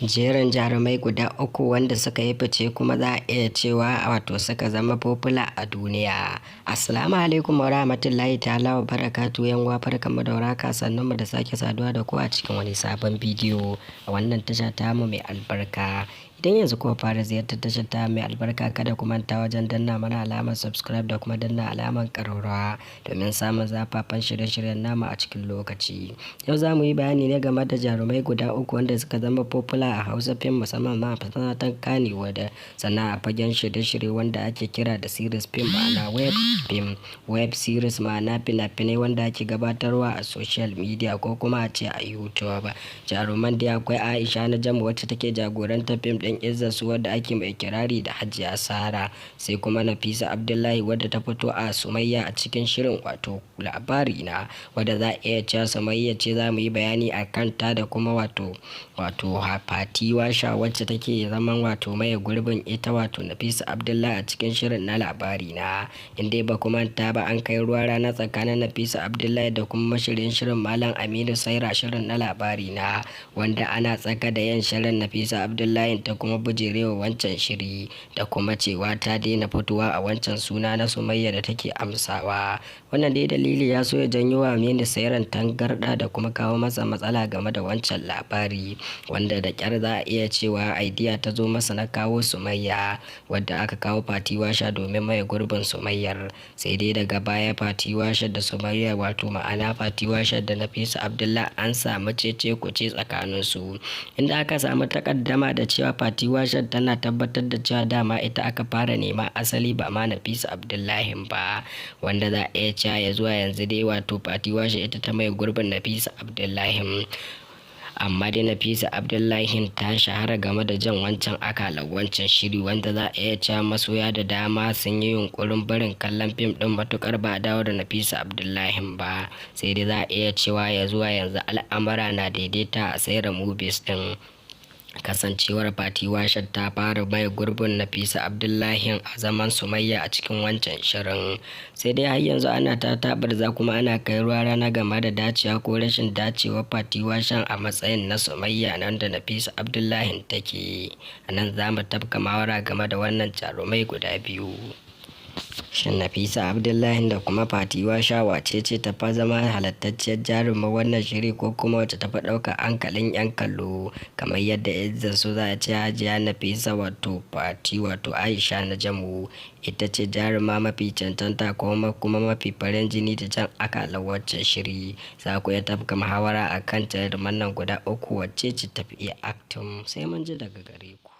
Jerin jarumai guda uku wanda suka yi fice kuma za a iya cewa wato suka zama popular a duniya. Assalamu alaikum wa rahmatullahi ta'ala wa barakatu, yan uwa, barkanmu da warhaka, sannunmu da sake saduwa da ku a cikin wani sabon bidiyo a wannan tasha tamu mai albarka. Idan yanzu kuka fara ziyartar tashar ta mai albarka, kada ku manta wajen danna mana alamar subscribe da kuma danna alamar ƙararrawa domin samun zafafan shirye-shiryen namu a cikin lokaci. Yau za mu yi bayani ne game da jarumai guda uku wanda suka zama popular a Hausa fim, musamman ma a masana'antar kannywood, sannan a fagen shirye-shirye wanda ake kira da series fim, ma'ana web series, ma'ana fina-finai wanda ake gabatarwa a social media ko kuma a ce a YouTube. Jaruman dai akwai Aisha na Jamu wacce take jagorantar fim ɗin Izzatu wadda ake mai kirari da Hajiya Sara, sai kuma Nafisa Abdullahi wadda ta fito a Sumayya a cikin shirin wato labari na, wadda za a iya cewa Sumayya ce za mu yi bayani a kanta, da kuma wato Fati Washa wacce take zaman wato maye gurbin ita wato Nafisa Abdullahi a cikin shirin na labari na. In dai ba ku manta ba, an kai ruwa rana tsakanin Nafisa Abdullahi da kuma mashirin shirin Malam Aminu Saira shirin na labari na, wanda ana tsaka da yin shirin Nafisa Abdullahi ta kuma bijirewa wancan shiri da kuma cewa ta daina fitowa a wancan suna na Sumayya da take amsawa. Wannan dai dalili ya so ya janyo wa Aminu Sairan tangarda da kuma kawo masa matsala game da wancan labari, wanda da kyar za a iya cewa idea ta zo masa na kawo Sumayya, wadda aka kawo Fati Washa domin maye gurbin Sumayyar. Sai dai daga baya Fati Washa da Sumayya, wato ma'ana Fati Washa da Nafisa Abdullahi, an samu cece kuce tsakanin su, inda aka samu takaddama da cewa Fati Washa tana tabbatar da cewa dama ita aka fara nema asali, ba ma Nafisa Abdullahi ba, wanda za a iya cewa ya zuwa yanzu dai wato Fati Washa ita ta mai gurbin Nafisa Abdullahi. Amma dai Nafisa Abdullahi ta shahara game da jan wancan akalar wancan shiri, wanda za a iya cewa masoya da dama sun yi yunkurin barin kallon fim din matukar ba a dawo da Nafisa Abdullahi ba. Sai dai za a iya cewa ya zuwa yanzu al'amura na daidaita a sayar movies din, kasancewar Fati Washa ta fara mai gurbin Nafisa Abdullahi a zaman Sumayya a cikin wancan shirin. Sai dai har yanzu ana za kuma ana kai ruwa rana game da dacewa ko rashin dacewa Fati Washa a matsayin na Sumayya nan da Nafisa Abdullahi take. A nan za mu tafka mawara game da wannan jarumai guda biyu. Shin Nafisa Abdullahi da kuma Fati Washa wace ce ta fa zama halattacciyar jarumar wannan shiri, ko kuma wacce ta fi ɗaukar hankalin 'yan kallo? Kamar yadda Izzatu za a ce Hajiya Nafisa wato Fati wato Aisha na Jamu ita ce jaruma mafi cancanta kuma mafi farin jini da jan akalar wancan shiri. Za ku iya tafka muhawara a kan jaruman nan guda uku wacce ce tafi iya acting, sai mun ji daga gare ku.